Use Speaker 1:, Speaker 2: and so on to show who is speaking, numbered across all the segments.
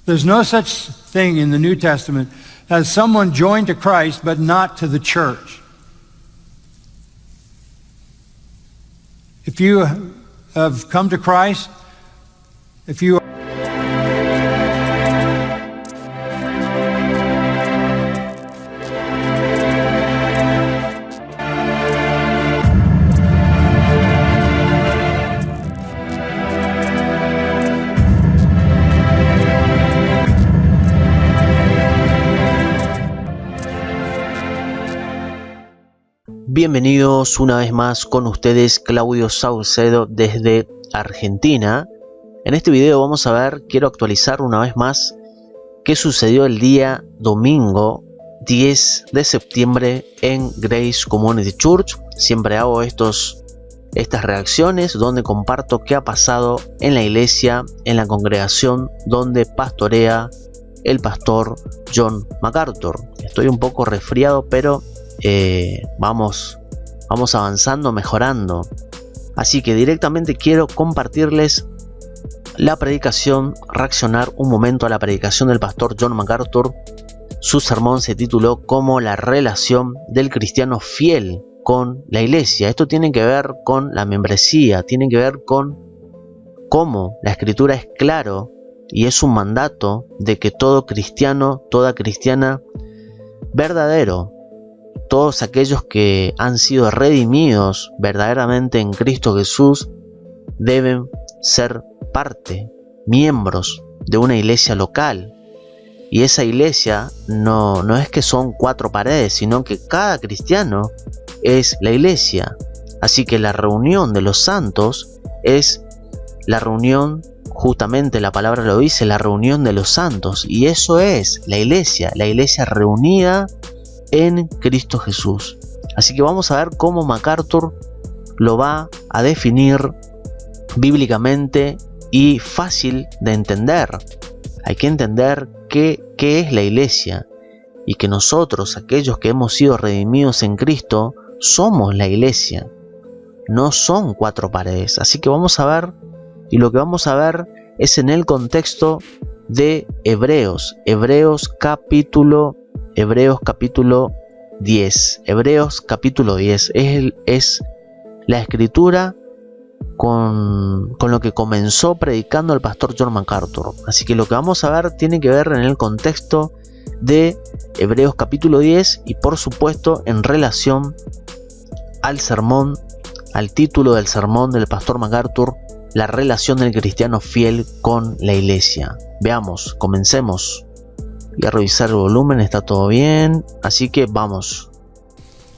Speaker 1: There's no such thing in the New Testament as someone joined to Christ but not to the church. If you have come to Christ, if you
Speaker 2: Bienvenidos una vez más con ustedes, Claudio Saucedo desde Argentina. En este video vamos a ver, quiero actualizar una vez más qué sucedió el día domingo 10 de septiembre en Grace Community Church. Siempre hago estas reacciones donde comparto qué ha pasado en la iglesia, en la congregación donde pastorea el pastor John MacArthur. Estoy un poco resfriado, pero vamos avanzando, mejorando. Así que directamente quiero compartirles la predicación, reaccionar un momento a la predicación del pastor John MacArthur. Su sermón se tituló como la relación del cristiano fiel con la iglesia. Esto tiene que ver con la membresía, tiene que ver con cómo la escritura es claro y es un mandato de que todo cristiano, toda cristiana verdadero, todos aquellos que han sido redimidos verdaderamente en Cristo Jesús deben ser parte, miembros de una iglesia local. Y esa iglesia no es que son 4 paredes, sino que cada cristiano es la iglesia. Así que la reunión de los santos es la reunión, justamente la palabra lo dice, la reunión de los santos. Y eso es la iglesia reunida en Cristo Jesús. Así que vamos a ver cómo MacArthur lo va a definir bíblicamente y fácil de entender. Hay que entender qué es la iglesia y que nosotros, aquellos que hemos sido redimidos en Cristo, somos la iglesia. No son 4 paredes. Así que vamos a ver, y lo que vamos a ver es en el contexto de Hebreos capítulo 10. Hebreos capítulo 10 es la escritura con lo que comenzó predicando el pastor John MacArthur. Así que lo que vamos a ver tiene que ver en el contexto de Hebreos capítulo 10 y por supuesto en relación al sermón, al título del sermón del pastor MacArthur, la relación del cristiano fiel con la iglesia. Veamos, comencemos. Voy a revisar el volumen, está todo bien, así que vamos.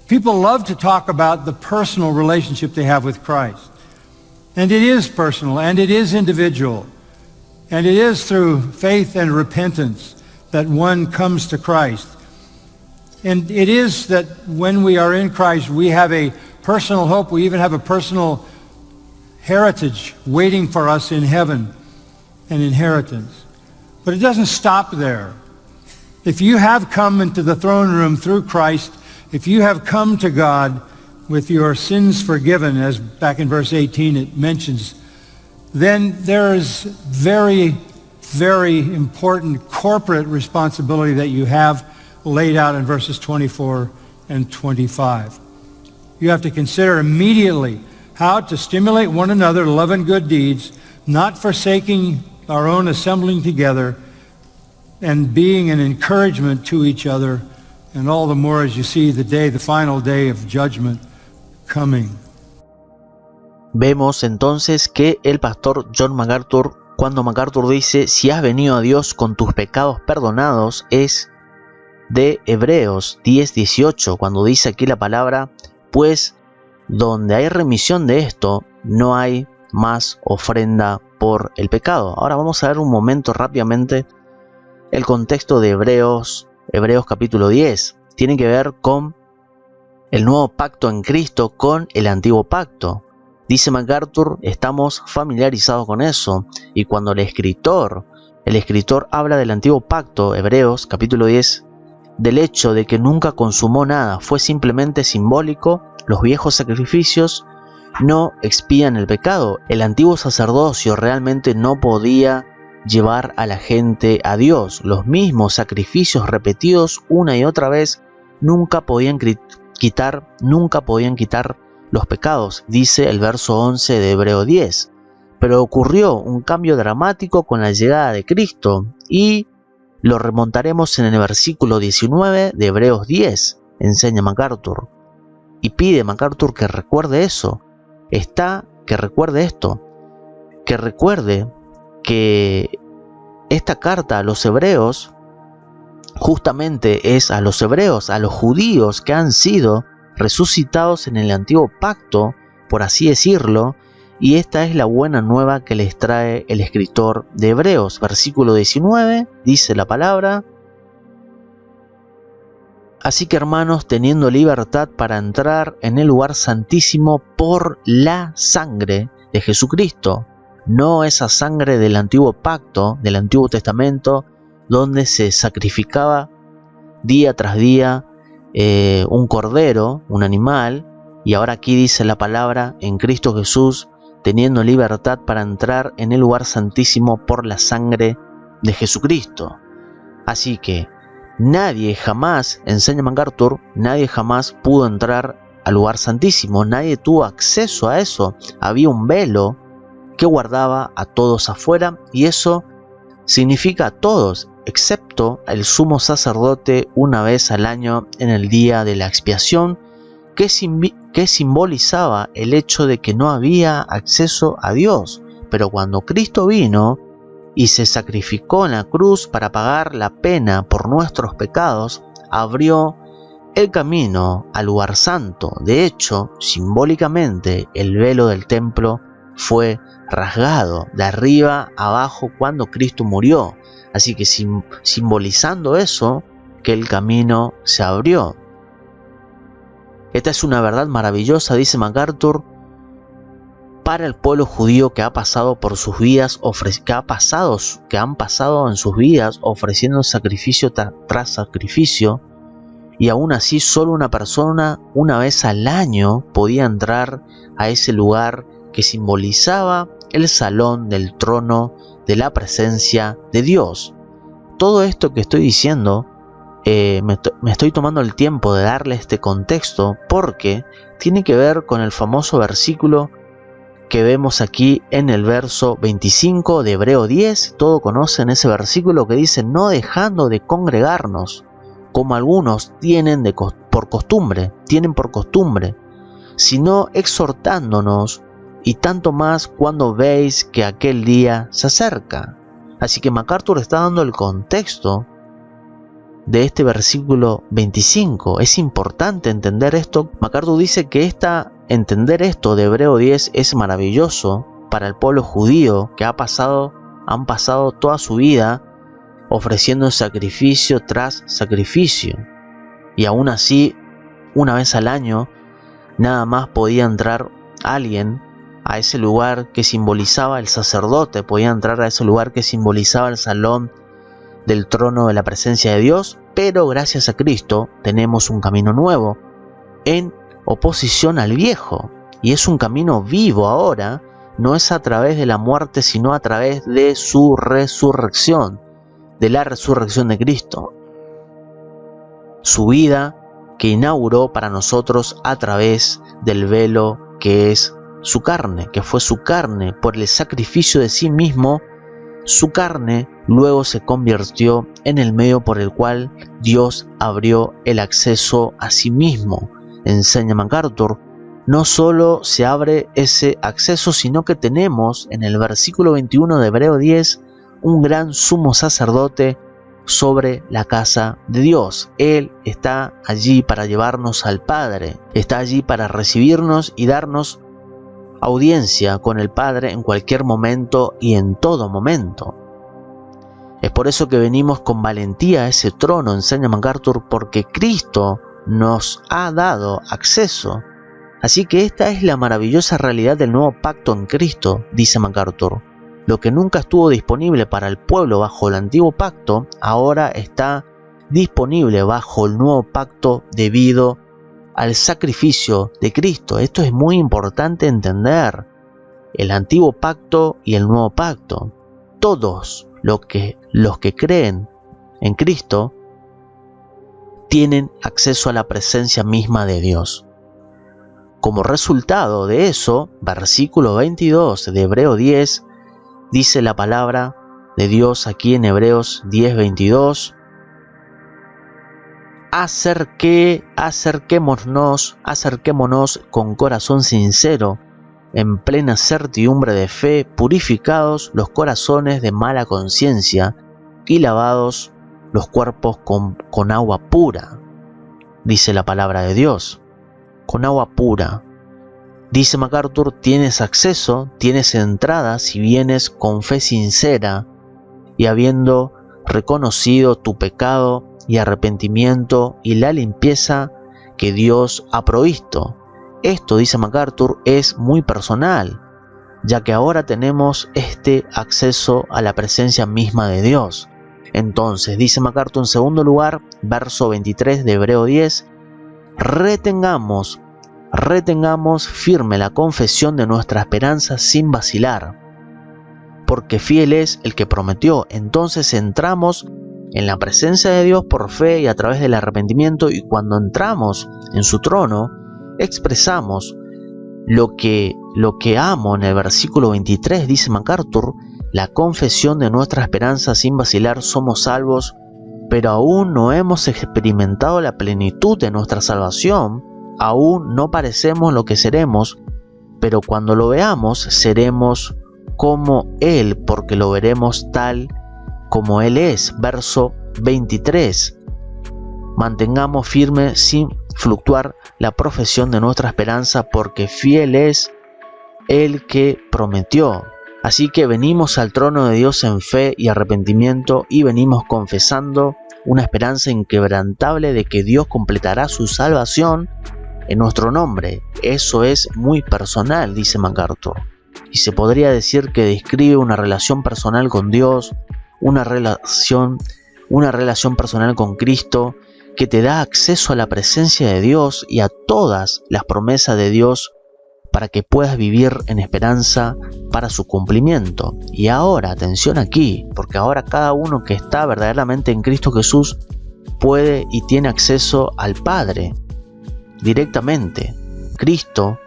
Speaker 1: people love to talk about the personal relationship they have with Christ. And it is personal, and it is individual. And it is through faith and repentance that one comes to Christ. And it is that when we are in Christ, we have a personal hope. We even have a personal heritage waiting for us in heaven, an inheritance. But it doesn't stop there. If you have come into the throne room through Christ, if you have come to God with your sins forgiven, as back in verse 18 it mentions, then there is very, very important corporate responsibility that you have laid out in verses 24 and 25. You have to consider immediately how to stimulate one another to love and good deeds, not forsaking our own assembling together, and being an encouragement to each other, and all the more as you see the final day of judgment coming.
Speaker 2: Vemos entonces que el pastor John MacArthur, cuando MacArthur dice si has venido a Dios con tus pecados perdonados, es de Hebreos 10:18, cuando dice aquí la palabra, pues donde hay remisión de esto, no hay más ofrenda por el pecado. Ahora vamos a ver un momento rápidamente el contexto de Hebreos capítulo 10. Tiene que ver con el nuevo pacto en Cristo con el antiguo pacto. Dice MacArthur, estamos familiarizados con eso, y cuando el escritor habla del antiguo pacto, Hebreos capítulo 10, del hecho de que nunca consumó nada, fue simplemente simbólico, los viejos sacrificios no expían el pecado. El antiguo sacerdocio realmente no podía llevar a la gente a Dios. Los mismos sacrificios repetidos una y otra vez nunca podían quitar los pecados, dice el verso 11 de Hebreo 10. Pero ocurrió un cambio dramático con la llegada de Cristo y lo remontaremos en el versículo 19 de Hebreos 10, enseña MacArthur. Y pide MacArthur que recuerde eso, que recuerde esto, que recuerde que esta carta a los hebreos justamente es a los hebreos, a los judíos que han sido resucitados en el antiguo pacto, por así decirlo, y esta es la buena nueva que les trae el escritor de Hebreos. Versículo 19, dice la palabra: así que hermanos, teniendo libertad para entrar en el lugar santísimo por la sangre de Jesucristo, no esa sangre del antiguo pacto, del Antiguo Testamento, donde se sacrificaba día tras día un cordero, un animal, y ahora aquí dice la palabra: en Cristo Jesús, teniendo libertad para entrar en el lugar santísimo por la sangre de Jesucristo. Así que nadie jamás, enseña MacArthur, nadie jamás pudo entrar al lugar santísimo, nadie tuvo acceso a eso. Había un velo que guardaba a todos afuera, y eso significa a todos, excepto el sumo sacerdote una vez al año en el día de la expiación, que simbolizaba el hecho de que no había acceso a Dios. Pero cuando Cristo vino y se sacrificó en la cruz para pagar la pena por nuestros pecados, abrió el camino al lugar santo. De hecho, simbólicamente, el velo del templo fue rasgado de arriba a abajo cuando Cristo murió. Así que simbolizando eso, que el camino se abrió. Esta es una verdad maravillosa, dice MacArthur, para el pueblo judío que ha pasado por sus vidas, que han pasado en sus vidas ofreciendo sacrificio tras sacrificio, y aún así solo una persona una vez al año podía entrar a ese lugar que simbolizaba el salón del trono de la presencia de Dios. Todo esto que estoy diciendo, me estoy tomando el tiempo de darle este contexto porque tiene que ver con el famoso versículo que vemos aquí en el verso 25 de Hebreo 10. Todos conocen ese versículo que dice: no dejando de congregarnos, como algunos tienen por costumbre, sino exhortándonos, y tanto más cuando veis que aquel día se acerca. Así que MacArthur está dando el contexto de este versículo 25. Es importante entender esto. MacArthur dice que entender esto de Hebreo 10 es maravilloso para el pueblo judío que han pasado toda su vida ofreciendo sacrificio tras sacrificio, y aún así una vez al año nada más podía entrar alguien a ese lugar que simbolizaba el sacerdote, podía entrar a ese lugar que simbolizaba el salón del trono de la presencia de Dios. Pero gracias a Cristo tenemos un camino nuevo en oposición al viejo, y es un camino vivo ahora. No es a través de la muerte, sino a través de su resurrección, de la resurrección de Cristo, su vida que inauguró para nosotros a través del velo que es su carne, que fue su carne por el sacrificio de sí mismo. Su carne luego se convirtió en el medio por el cual Dios abrió el acceso a sí mismo. Enseña MacArthur, no solo se abre ese acceso, sino que tenemos en el versículo 21 de Hebreo 10 un gran sumo sacerdote sobre la casa de Dios. Él está allí para llevarnos al Padre, está allí para recibirnos y darnos audiencia con el Padre en cualquier momento y en todo momento. Es por eso que venimos con valentía a ese trono, enseña MacArthur, porque Cristo nos ha dado acceso. Así que esta es la maravillosa realidad del nuevo pacto en Cristo, dice MacArthur. Lo que nunca estuvo disponible para el pueblo bajo el antiguo pacto, ahora está disponible bajo el nuevo pacto debido al sacrificio de Cristo. Esto es muy importante entender. El antiguo pacto y el nuevo pacto. Todos los que creen en Cristo tienen acceso a la presencia misma de Dios. Como resultado de eso, versículo 22 de Hebreo 10, dice la palabra de Dios aquí en Hebreos 10:22, acerquémonos con corazón sincero, en plena certidumbre de fe, purificados los corazones de mala conciencia y lavados los cuerpos con agua pura, dice la palabra de Dios, con agua pura. Dice MacArthur, tienes acceso, tienes entrada si vienes con fe sincera y habiendo reconocido tu pecado y arrepentimiento y la limpieza que Dios ha provisto. Esto, dice MacArthur, es muy personal, ya que ahora tenemos este acceso a la presencia misma de Dios. Entonces, dice MacArthur en segundo lugar, verso 23 de Hebreo 10, retengamos firme la confesión de nuestra esperanza sin vacilar, porque fiel es el que prometió. Entonces entramos en la presencia de Dios por fe y a través del arrepentimiento, y cuando entramos en su trono, expresamos lo que amo en el versículo 23, dice MacArthur, la confesión de nuestra esperanza sin vacilar. Somos salvos, pero aún no hemos experimentado la plenitud de nuestra salvación, aún no parecemos lo que seremos, pero cuando lo veamos seremos como Él, porque lo veremos tal como Él es. Verso 23. Mantengamos firme sin fluctuar la profesión de nuestra esperanza, porque fiel es el que prometió. Así que venimos al trono de Dios en fe y arrepentimiento y venimos confesando una esperanza inquebrantable de que Dios completará su salvación en nuestro nombre. Eso es muy personal, dice MacArthur, y se podría decir que describe una relación personal con Dios, una relación personal con Cristo, que te da acceso a la presencia de Dios y a todas las promesas de Dios para que puedas vivir en esperanza para su cumplimiento. Y ahora, atención aquí, porque ahora cada uno que está verdaderamente en Cristo Jesús puede y tiene acceso al Padre directamente. Cristo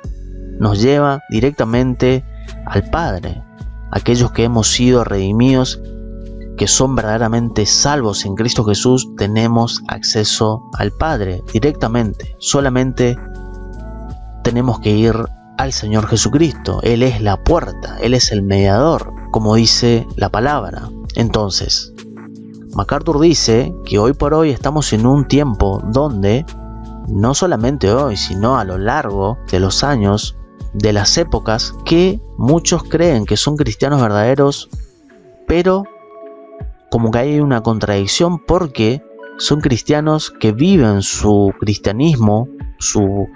Speaker 2: nos lleva directamente al Padre. Aquellos que hemos sido redimidos, que son verdaderamente salvos en Cristo Jesús, tenemos acceso al Padre directamente. Solamente tenemos que ir al Señor Jesucristo. Él es la puerta, Él es el mediador, como dice la palabra. Entonces, MacArthur dice que hoy por hoy estamos en un tiempo donde, no solamente hoy, sino a lo largo de los años, de las épocas, que muchos creen que son cristianos verdaderos, pero como que hay una contradicción, porque son cristianos que viven su cristianismo, su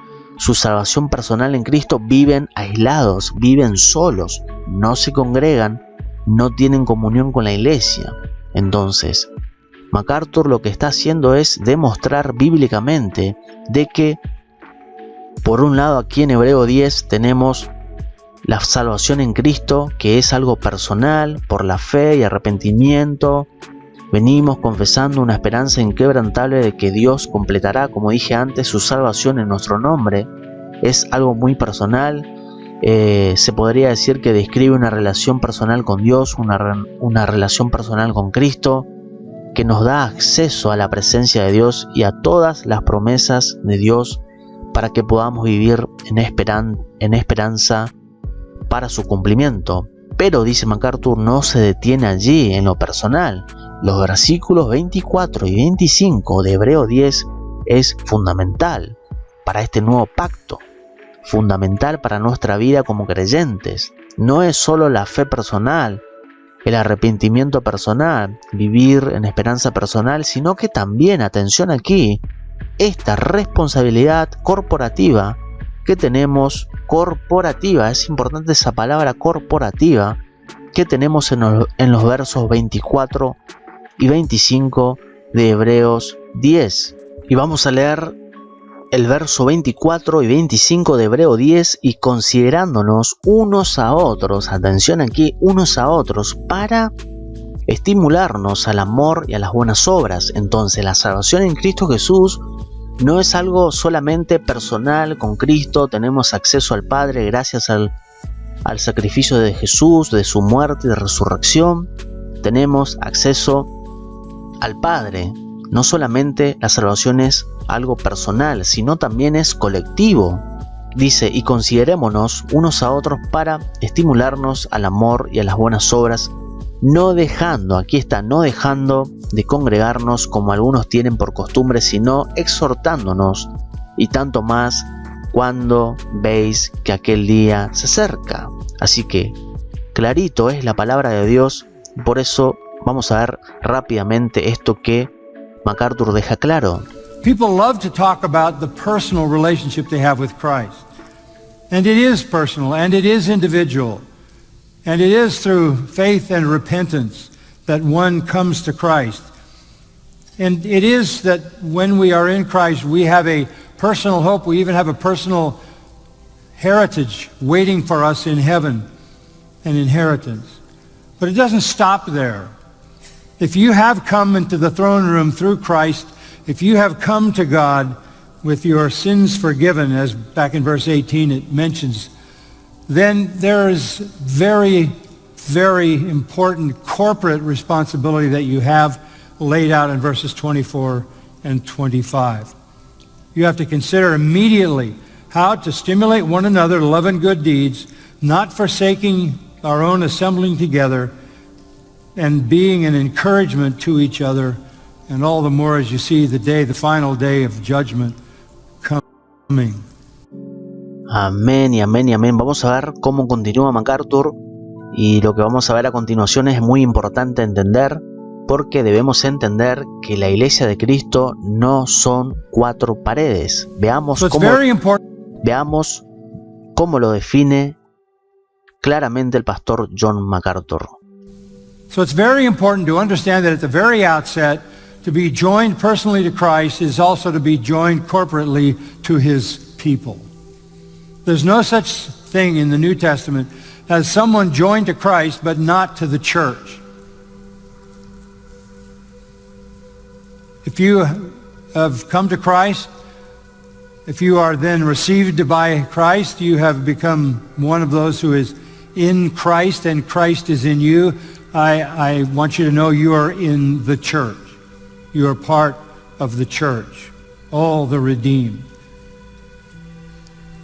Speaker 2: salvación personal en Cristo, viven aislados, viven solos, no se congregan, no tienen comunión con la iglesia. Entonces, MacArthur lo que está haciendo es demostrar bíblicamente de que, por un lado, aquí en Hebreo 10 tenemos la salvación en Cristo, que es algo personal, por la fe y arrepentimiento. Venimos confesando una esperanza inquebrantable de que Dios completará, como dije antes, su salvación en nuestro nombre. Es algo muy personal. Se podría decir que describe una relación personal con Dios, una relación personal con Cristo, que nos da acceso a la presencia de Dios y a todas las promesas de Dios para que podamos vivir en esperanza para su cumplimiento. Pero, dice MacArthur, no se detiene allí en lo personal. Los versículos 24 y 25 de Hebreo 10 es fundamental para este nuevo pacto, fundamental para nuestra vida como creyentes. No es solo la fe personal, el arrepentimiento personal, vivir en esperanza personal, sino que también, atención aquí, esta responsabilidad corporativa que tenemos, corporativa, es importante esa palabra corporativa, que tenemos en los versos 24 y 25 de Hebreos 10. Y vamos a leer el verso 24 y 25 de Hebreo 10, y considerándonos unos a otros, atención aquí, unos a otros, para estimularnos al amor y a las buenas obras. Entonces la salvación en Cristo Jesús no es algo solamente personal con Cristo. Tenemos acceso al Padre gracias al sacrificio de Jesús, de su muerte y de resurrección. Tenemos acceso al Padre. No solamente la salvación es algo personal, sino también es colectivo. Dice, y considerémonos unos a otros para estimularnos al amor y a las buenas obras, no dejando, aquí está, no dejando de congregarnos como algunos tienen por costumbre, sino exhortándonos, y tanto más cuando veis que aquel día se acerca. Así que, clarito es la palabra de Dios, por eso vamos a ver rápidamente esto que MacArthur deja claro.
Speaker 1: People love to talk about the personal relationship they have with Christ. And it is personal, and it is individual. And it is through faith and repentance that one comes to Christ. And it is that when we are in Christ, we have a personal hope. We even have a personal heritage waiting for us in heaven, an inheritance. But it doesn't stop there. If you have come into the throne room through Christ, if you have come to God with your sins forgiven, as back in verse 18 it mentions, then there is very, very important corporate responsibility that you have laid out in verses 24 and 25. You have to consider immediately how to stimulate one another to love and good deeds, not forsaking our own assembling together, and being an encouragement to each other, and all the more as you see the final day of judgment coming.
Speaker 2: Amén y amén y amén. Vamos a ver cómo continúa MacArthur, y lo que vamos a ver a continuación es muy importante entender, porque debemos entender que la iglesia de Cristo no son cuatro paredes. Veamos cómo lo define claramente el pastor John MacArthur.
Speaker 1: So it's very important to understand that at the very outset, to be joined personally to Christ is also to be joined corporately to his people. There's no such thing in the New Testament as someone joined to Christ but not to the church. If you have come to Christ, if you are then received by Christ, you have become one of those who is in Christ and Christ is in you. I want you to know you are in the church. You are part of the church, all the redeemed.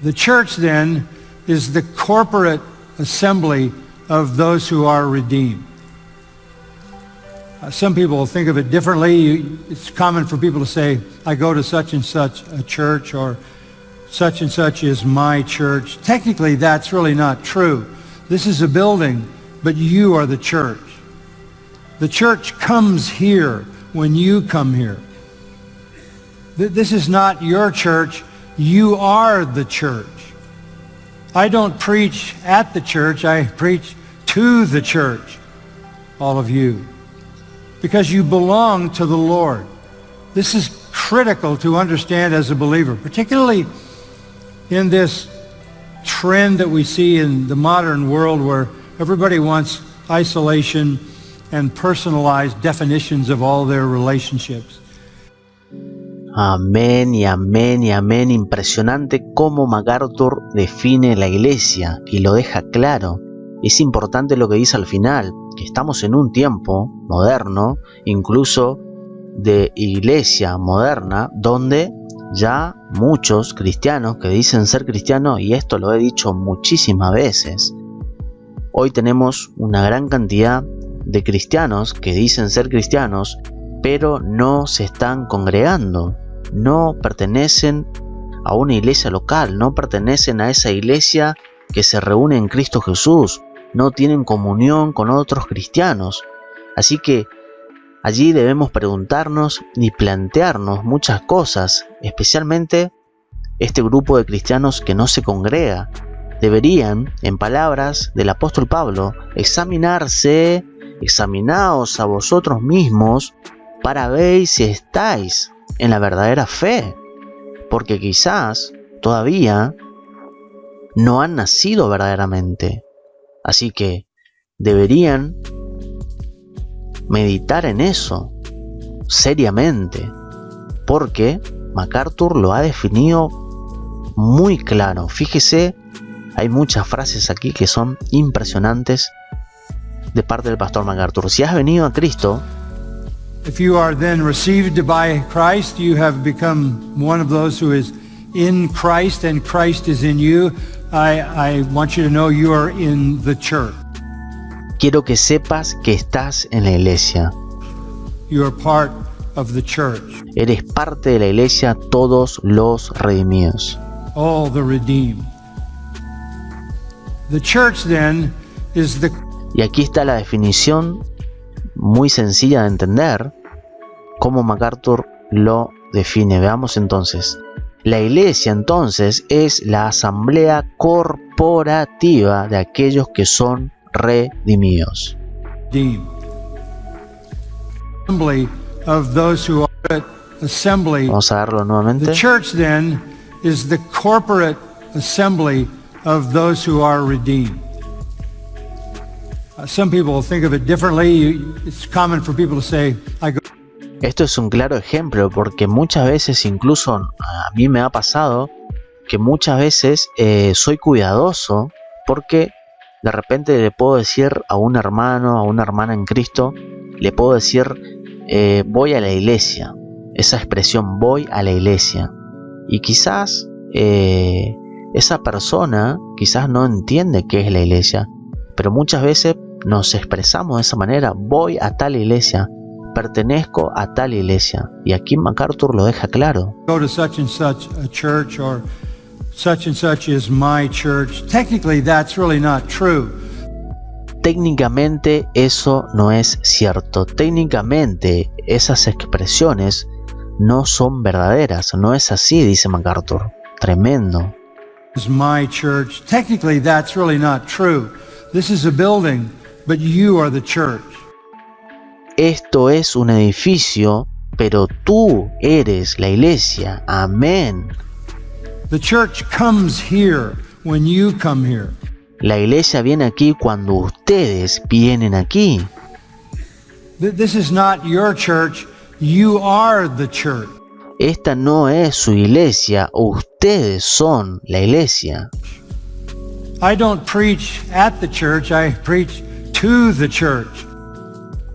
Speaker 1: The church then is the corporate assembly of those who are redeemed. Some people think of it differently. It's common for people to say, I go to such and such a church, or such and such is my church. Technically, that's really not true. This is a building, but you are the church. The church comes here when you come here. This is not your church. You are the church. I don't preach at the church. I preach to the church, all of you, because you belong to the Lord. This is critical to understand as a believer, particularly in this trend that we see in the modern world where everybody wants isolation and personalized definitions of all their relationships.
Speaker 2: Amén y amén y amén. Impresionante cómo MacArthur define la iglesia y lo deja claro. Es importante lo que dice al final, que estamos en un tiempo moderno, incluso de iglesia moderna, donde ya muchos cristianos que dicen ser cristianos, y esto lo he dicho muchísimas veces, hoy tenemos una gran cantidad de cristianos que dicen ser cristianos, pero no se están congregando, no pertenecen a una iglesia local, no pertenecen a esa iglesia que se reúne en Cristo Jesús, no tienen comunión con otros cristianos. Así que allí debemos preguntarnos y plantearnos muchas cosas, especialmente este grupo de cristianos que no se congrega. Deberían, en palabras del apóstol Pablo, examinaos a vosotros mismos para ver si estáis en la verdadera fe, porque quizás todavía no han nacido verdaderamente. Así que deberían meditar en eso seriamente, porque MacArthur lo ha definido muy claro. Fíjese, hay muchas frases aquí que son impresionantes de parte del pastor MacArthur. Si has venido a Cristo,
Speaker 1: If you are then received by Christ, you have become one of those who is in Christ and Christ is in you. I want you to know you are in the church.
Speaker 2: quiero que sepas que estás en la iglesia.
Speaker 1: You are part of the church.
Speaker 2: Eres parte de la iglesia, todos los redimidos.
Speaker 1: All the redeemed. The church then is the
Speaker 2: Y aquí está la definición muy sencilla de entender cómo MacArthur lo define. Veamos entonces. La iglesia entonces es la asamblea corporativa de aquellos que son redimidos.
Speaker 1: redeemed. Assembly of those who are assembly.
Speaker 2: Vamos a verlo nuevamente.
Speaker 1: The church then is the corporate assembly of those who are redeemed. Some people think of it differently. It's common for people to say, I go
Speaker 2: Esto es un claro ejemplo porque muchas veces, incluso a mí me ha pasado, que muchas veces soy cuidadoso porque de repente le puedo decir a un hermano, a una hermana en Cristo, le puedo decir voy a la iglesia. Esa expresión, voy a la iglesia. Y quizás esa persona quizás no entiende qué es la iglesia, pero muchas veces nos expresamos de esa manera: voy a tal iglesia, pertenezco a tal iglesia. Y aquí MacArthur lo deja claro.
Speaker 1: to such a church, or such and such is my church. Technically, that's really not true.
Speaker 2: Técnicamente eso no es cierto. Técnicamente esas expresiones no son verdaderas. No es así, dice MacArthur. Tremendo.
Speaker 1: Is my church. Technically, that's really not true. This is a building, but you are the church.
Speaker 2: Esto es un edificio, pero tú eres la iglesia. Amén.
Speaker 1: The church comes here when you come here.
Speaker 2: La iglesia viene aquí cuando ustedes vienen aquí.
Speaker 1: This is not your church. You are the church.
Speaker 2: Esta no es su iglesia, ustedes son la iglesia.
Speaker 1: I don't preach at the church. I preach to the church.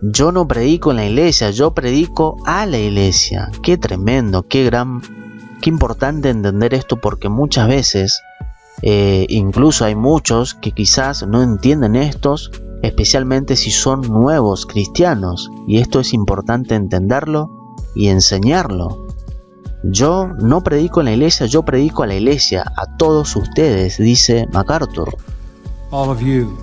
Speaker 2: Yo no predico en la iglesia, yo predico a la iglesia. Qué tremendo, qué importante entender esto, porque muchas veces, incluso hay muchos que quizás no entienden estos, especialmente si son nuevos cristianos, y esto es importante entenderlo y enseñarlo. Yo no predico en la iglesia, yo predico a la iglesia, a todos ustedes, dice MacArthur.
Speaker 1: All of you.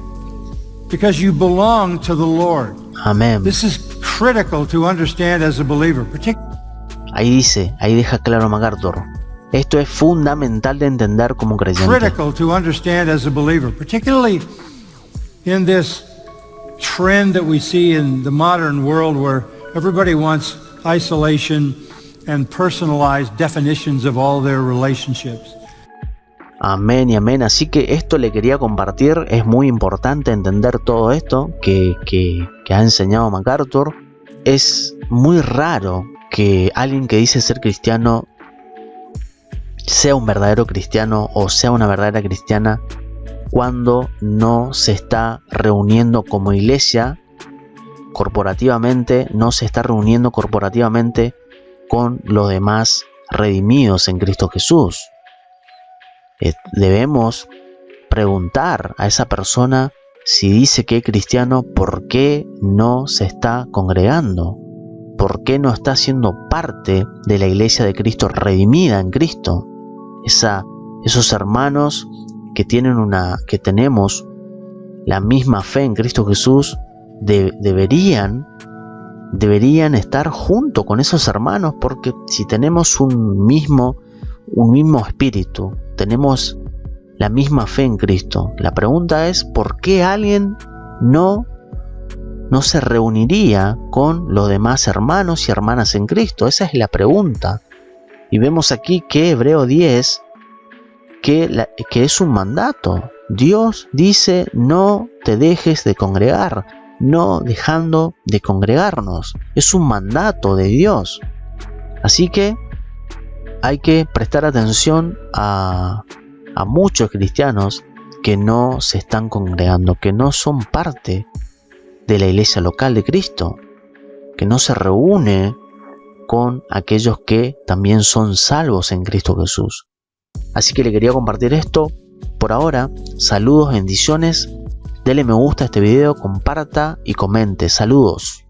Speaker 1: Because you belong to the Lord.
Speaker 2: Amén.
Speaker 1: This is critical to understand as a believer.
Speaker 2: Ahí deja claro MacArthur. Esto es fundamental de entender como creyente.
Speaker 1: Critical to understand as a believer, particularly in this trend that we see in the modern world where everybody wants isolation and personalized definitions of all their relationships.
Speaker 2: Amén y amén. Así que esto le quería compartir. Es muy importante entender todo esto que ha enseñado MacArthur. Es muy raro que alguien que dice ser cristiano sea un verdadero cristiano o sea una verdadera cristiana cuando no se está reuniendo como iglesia corporativamente, no se está reuniendo corporativamente con los demás redimidos en Cristo Jesús. Debemos preguntar a esa persona, si dice que es cristiano, ¿por qué no se está congregando? ¿Por qué no está siendo parte de la iglesia de Cristo redimida en Cristo? Esos hermanos que tenemos la misma fe en Cristo Jesús deberían estar junto con esos hermanos, porque si tenemos un mismo espíritu, tenemos la misma fe en Cristo, la pregunta es ¿por qué alguien no se reuniría con los demás hermanos y hermanas en Cristo? Esa es la pregunta. Y vemos aquí que Hebreo 10 que es un mandato. Dios dice: no te dejes de congregar, no dejando de congregarnos. Es un mandato de Dios. Así que hay que prestar atención a muchos cristianos que no se están congregando, que no son parte de la iglesia local de Cristo, que no se reúne con aquellos que también son salvos en Cristo Jesús. Así que le quería compartir esto. Por ahora, saludos, bendiciones. Dele me gusta a este video, comparta y comente. Saludos.